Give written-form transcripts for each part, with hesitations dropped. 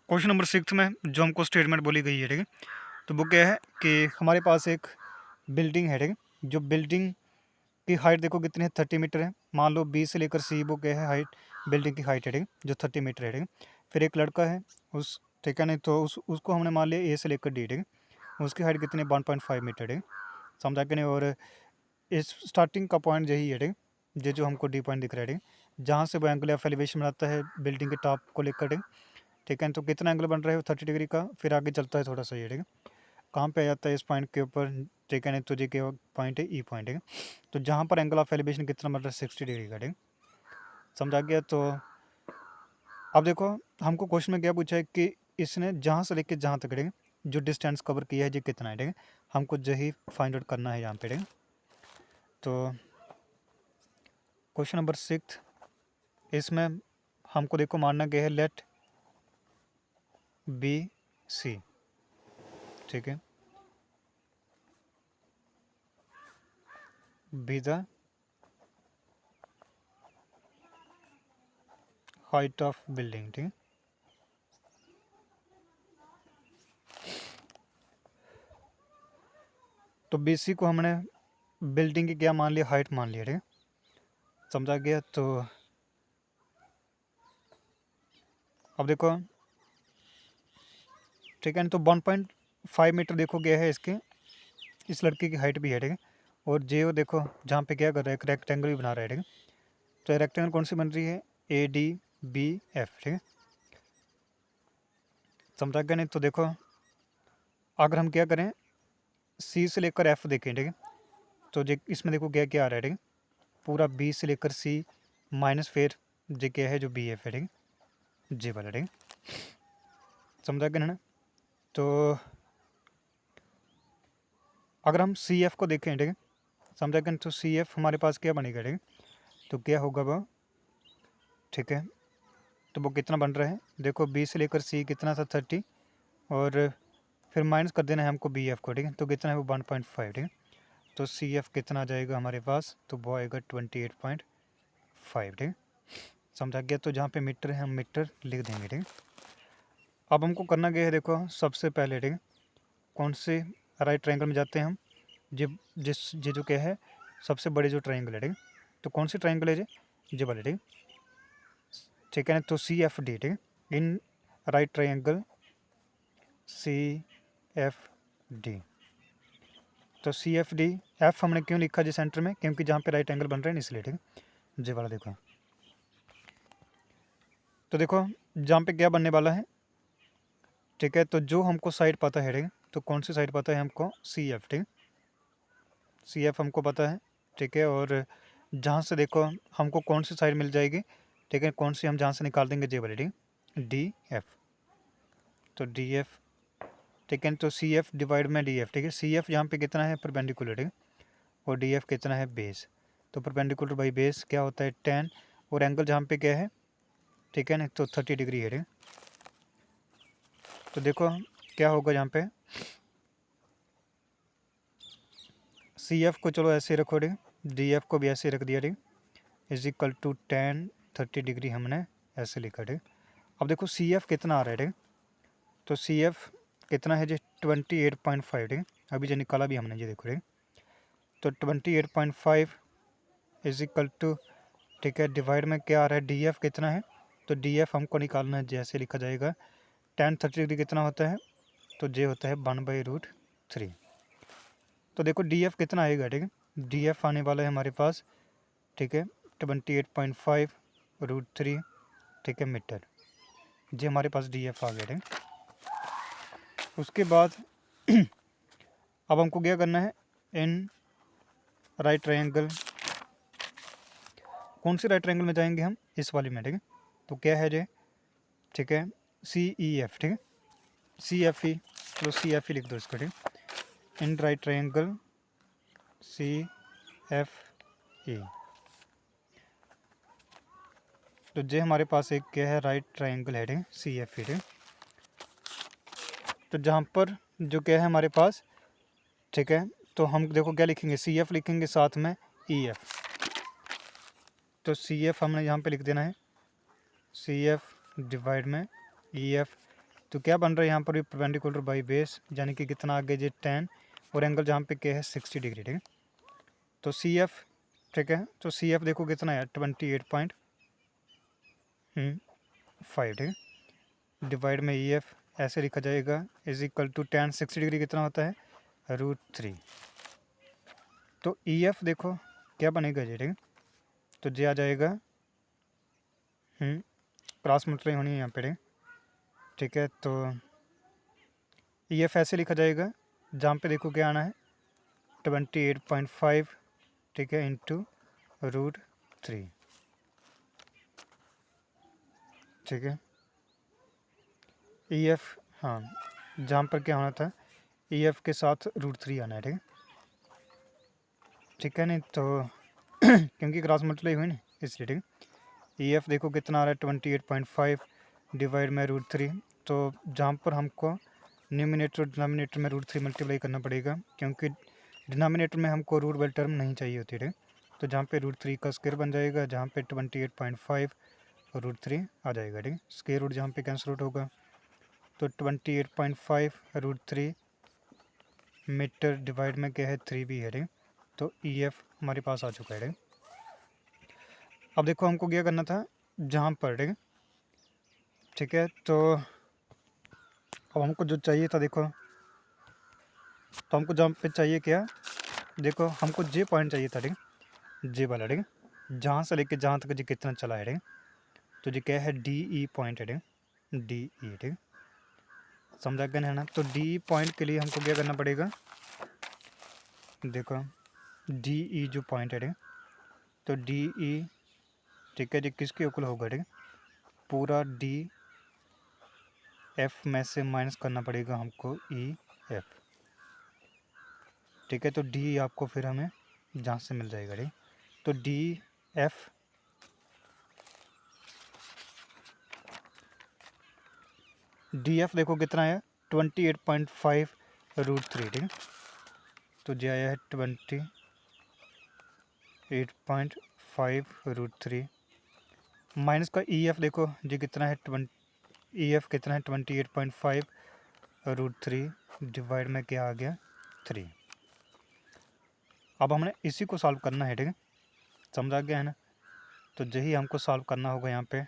Question number 6 में जो हमको स्टेटमेंट बोली गई है, ठीक है, तो वो क्या है कि हमारे पास एक बिल्डिंग है, ठीक है, जो बिल्डिंग की हाइट देखो कितनी है, 30 मीटर है। मान लो बी से लेकर सी वो क्या है हाइट, बिल्डिंग की हाइट है, ठीक है, जो 30 मीटर है, ठीक है। फिर एक लड़का है उस, ठीक है, नहीं तो उसको हमने मान लिया ए से लेकर डी, ठीक है, उसकी हाइट कितनी है, 1.5 मीटर, ठीक है, समझा कि नहीं। और इस स्टार्टिंग का पॉइंट यही है, ठीक है, ये जो हमको डी पॉइंट दिख रहा है, ठीक है, जहाँ से वो एंगल ऑफ एलिवेशन बनाता है बिल्डिंग के टॉप को लेकर, ठीक है, ठीक है। तो कितना एंगल बन रहा है, 30 डिग्री का। फिर आगे चलता है थोड़ा सा ये, ठीक है, कहाँ पे आ जाता है, इस पॉइंट के ऊपर, ठीक है, नहीं तो जी के पॉइंट है, ई पॉइंट है। तो जहाँ पर एंगल ऑफ एलिवेशन कितना बन रहा है, 60 डिग्री का, ठीक है, समझा गया। तो अब देखो हमको क्वेश्चन में क्या पूछा है कि इसने जहाँ से लेके जहाँ तक, ठीक है, जो डिस्टेंस कवर किया है, ये कितना है, ठीक है, हमको यही फाइंड आउट करना है यहाँ पे, ठीक है। तो क्वेश्चन नंबर 6, इसमें हमको देखो मानना क्या है, लेट बी सी, ठीक है, be the height of building, ठीक है। तो बी सी को हमने बिल्डिंग की क्या मान लिया, हाइट मान लिया, ठीक है, समझा गया। तो अब देखो, ठीक है, तो 1.5 मीटर देखो गया है इसके, इस लड़के की हाइट भी है, ठीक है। और जे ओ देखो जहाँ पे क्या कर रहा है, एक रेक्टेंगल भी बना रहा है, ठीक है। तो रेक्टेंगल कौन सी बन रही है, ए डी बी एफ, ठीक है, समझा गया नहीं। तो देखो अगर हम क्या करें, सी से लेकर एफ देखें, ठीक है, तो जे इसमें देखो क्या क्या आ रहा है, ठीक है, पूरा बी से लेकर सी माइनस फिर जे क्या है, जो बी एफ है, ठीक है, जे वाला, ठीक है, समझा गया ना। तो अगर हम सी एफ को देखें, ठीक है, समझा गया, तो सी एफ हमारे पास क्या बनेगा, ठीक है, तो क्या होगा वो, ठीक है, तो वो कितना बन रहा है, देखो बी से लेकर सी कितना था, 30, और फिर माइनस कर देना है हमको बी एफ को, ठीक है, तो कितना है वो 1.5, ठीक है। तो सी एफ कितना आ जाएगा हमारे पास, तो वो आएगा 28.5, ठीक है, समझा गया। तो जहाँ पे मीटर है हम मीटर लिख देंगे, ठीक है। अब हमको करना क्या है, देखो सबसे पहले, ठीक है, कौन से राइट ट्रायंगल में जाते हैं हम, ये जो क्या है, सबसे बड़े जो ट्रायंगल है, ठीक है, तो कौन सी ट्रायंगल है ये वाले, ठीक है, ठीक है ना। तो सी एफ डी, ठीक है, in right triangle C F D. तो सी एफ डी, एफ हमने क्यों लिखा जी सेंटर में, क्योंकि जहाँ पे राइट एंगल बन रहे हैं इसलिए, ठीक है, जे वाला देखो। तो देखो जहाँ पे क्या बनने वाला है, ठीक है, तो जो हमको साइड पता है, ठीक है, तो कौन सी साइड पता है हमको, सी एफ, ठीक है, सी एफ हमको पता है, ठीक है। और जहाँ से देखो हमको कौन सी साइड मिल जाएगी, ठीक है, कौन सी हम जहाँ से निकाल देंगे, जे वाली, ठीक है, डी एफ। तो डी एफ, ठीक है, तो सी एफ डिवाइड में डी एफ, ठीक है, सी एफ यहाँ पे कितना है, परपेंडिकुलर, ठीक है, और डी एफ कितना है, बेस। तो परपेंडिकुलर बाई बेस क्या होता है, 10, और एंगल जहाँ पे क्या है, ठीक है ना, तो 30 डिग्री है, ठीक है। तो देखो क्या होगा यहाँ पे, सी एफ को चलो ऐसे रखो, ठीक है, डी एफ को भी ऐसे रख दिया, ठीक है, इज इक्वल टू 10 30 डिग्री हमने ऐसे लिखा, ठीक है। अब देखो सी एफ कितना आ रहा है, ठीक है, तो सी एफ कितना है जी, 28.5, ठीक है, अभी जो निकाला भी हमने, ये देखो, ठीक है, तो 28.5 इज इक्वल टू, ठीक है, डिवाइड में क्या आ रहा है, डी एफ कितना है, तो डी एफ हमको निकालना है, जैसे लिखा जाएगा 10 30 डिग्री कितना होता है, तो जे होता है 1/√3। तो देखो डी एफ कितना आएगा, ठीक है, डी एफ आने वाला है हमारे पास, ठीक है, 28.5√3, ठीक है, मीटर। जी हमारे पास डी एफ आ गया, ठीक है। उसके बाद अब हमको क्या करना है, इन राइट ट्रायंगल, कौन सी राइट ट्रायंगल में जाएंगे हम, इस वाली में, ठीक है, तो क्या है जे, ठीक है, सी ई एफ, ठीक है, सी एफ ई, तो सी एफ ई लिख दो इसको, ठीक है, in right triangle C F E. तो जे हमारे पास एक क्या है, राइट ट्रायंगल है, ठीक है, सी एफ ई, ठीक है। तो जहाँ पर जो क्या है हमारे पास, ठीक है, तो हम देखो क्या लिखेंगे, सी एफ लिखेंगे साथ में ई एफ। तो सी एफ हमने यहाँ पे लिख देना है, सी एफ डिवाइड में ई एफ, तो क्या बन रहा है यहाँ पर भी परपेंडिकुलर बाई बेस, यानी कि कितना आगे जी 10 और एंगल जहाँ पे क्या है 60 डिग्री, ठीक है। तो सी एफ, ठीक है, तो सी एफ देखो कितना है 28.5, ठीक है, डिवाइड में ई एफ ऐसे लिखा जाएगा इज इक्वल टू 10 60 डिग्री कितना होता है √3। तो ई एफ देखो क्या बनेगा जी, ठीक है, तो जे आ जाएगा क्रॉस मल्टीप्लाई होनी है यहाँ पे, ठीक है। तो ई एफ ऐसे लिखा जाएगा जहाँ पे देखो क्या आना है 28.5, ठीक है, इंटू √3, ठीक है। ई एफ, हाँ, जहाँ पर क्या होना था ई एफ के साथ √3 आना है, ठीक है, ठीक है। नहीं तो क्योंकि क्रॉस मल्टीप्लाई हुई ना इसलिए, ठीक है। ई एफ देखो कितना आ रहा है 28.5 डिवाइड में √3, तो जहाँ पर हमको न्यूमिनेटर और डिनोमिनेटर में √3 मल्टीप्लाई करना पड़ेगा, क्योंकि डिनोमिनेटर में हमको रूट वाली टर्म नहीं चाहिए होती, ठीक। तो जहाँ पे √3 का स्क्वायर बन जाएगा, जहाँ पे 28.5 √3 आ जाएगा, ठीक। स्क्वायर रूट जहाँ पे कैंसिल आउट होगा, तो 28.5 √3 मीटर डिवाइड में क्या है 3 भी है, ठीक। तो ई एफ हमारे पास आ चुका है, ठीक। अब देखो हमको क्या करना था जहाँ पर, ठीक है। तो अब हमको जो चाहिए था देखो, तो हमको जहाँ पे चाहिए क्या, देखो हमको जे पॉइंट चाहिए था, ठीक, जे वाला, ठीक, जहाँ से लेके जहाँ तक जी कितना चला है, ठीक। तो जी क्या है डी ई पॉइंट है, ठीक, डी ई, ठीक, समझा गया है ना। तो डी ई पॉइंट के लिए हमको क्या करना पड़ेगा, देखो डी ई जो पॉइंट है, ठीक, तो डी ई, ठीक है जी किसके इक्वल होगा, ठीक, पूरा डी एफ में से माइनस करना पड़ेगा हमको ई एफ, ठीक है। तो डी आपको फिर हमें जहाँ से मिल जाएगा, ठीक। तो डी एफ, डी एफ देखो कितना है 28.5 √3, ठीक है। तो जो आया है 28.5 √3 माइनस का ई एफ देखो जी कितना है ई एफ कितना है 28.5 √3 डिवाइड में क्या आ गया 3। अब हमने इसी को सॉल्व करना है, ठीक है, समझा गया है ना। तो यही हमको सॉल्व करना होगा यहाँ पे,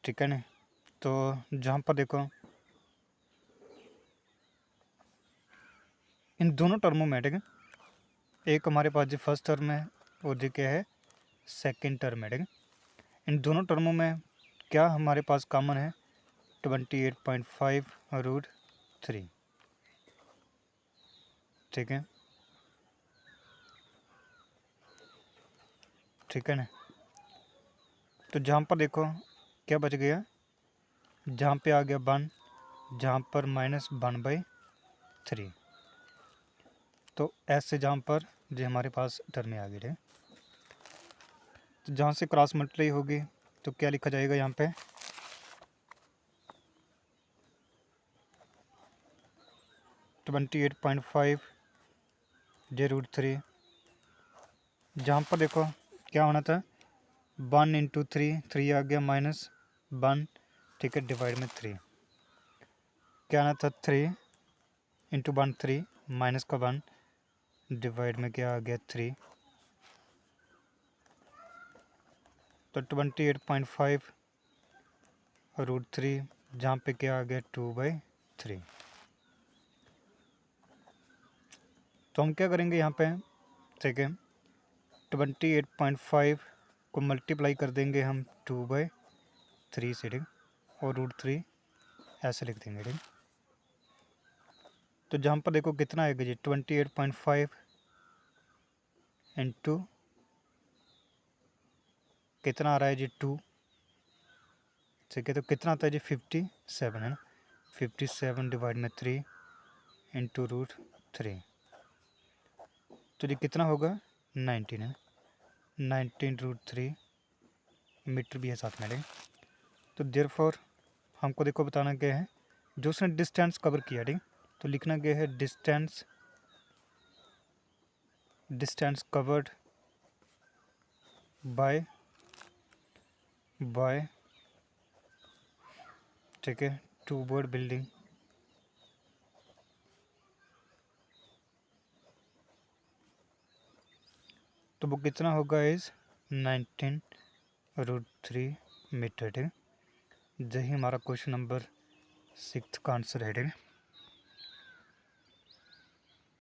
ठीक है ना। तो जहाँ पर देखो इन दोनों टर्मों में, ठीक है, एक हमारे पास जो फर्स्ट टर्म है और जो क्या है सेकंड टर्म है, ठीक है। इन दोनों टर्मों में क्या हमारे पास कॉमन है 28.5 √3, ठीक है, ठीक है ना। तो जहाँ पर देखो क्या बच गया, जहाँ पे आ गया 1, जहाँ पर -1/3, तो ऐसे जहाँ पर जो हमारे पास टर्में आ गई है, तो जहाँ से क्रॉस मल्टीप्लाई होगी तो क्या लिखा जाएगा यहाँ पे 28.5 √3, जहाँ पर देखो क्या होना था 1 × 3, 3 आ गया -1, ठीक है, डिवाइड में 3, क्या आना था 3 × 1 3 माइनस का 1 डिवाइड में क्या आ गया 3। तो 28.5 √3 जहाँ पे क्या आ गया 2/3। तो हम क्या करेंगे यहाँ पे, ठीक है, 28.5 को मल्टीप्लाई कर देंगे हम 2/3 से, ठीक, और √3 ऐसे लिख देंगे, ठीक। तो जहाँ पर देखो कितना आएगा जी 28.5 इंटू कितना आ रहा है जी 2, ठीक है, तो कितना आता है जी 57 है ना, 57 डिवाइड में 3 इंटू √3, तो ये कितना होगा 19 है, 19 √3 मीटर भी है साथ में, ठीक। तो देयरफॉर हमको देखो बताना क्या है, जो उसने डिस्टेंस कवर किया, ठीक, तो लिखना क्या है डिस्टेंस कवर्ड बाय ठीक है 2 बोर्ड बिल्डिंग। तो वो कितना होगा इज 19√3 मीटर। ठीक है, यही हमारा क्वेश्चन नंबर 6 का आंसर है। ठीक है।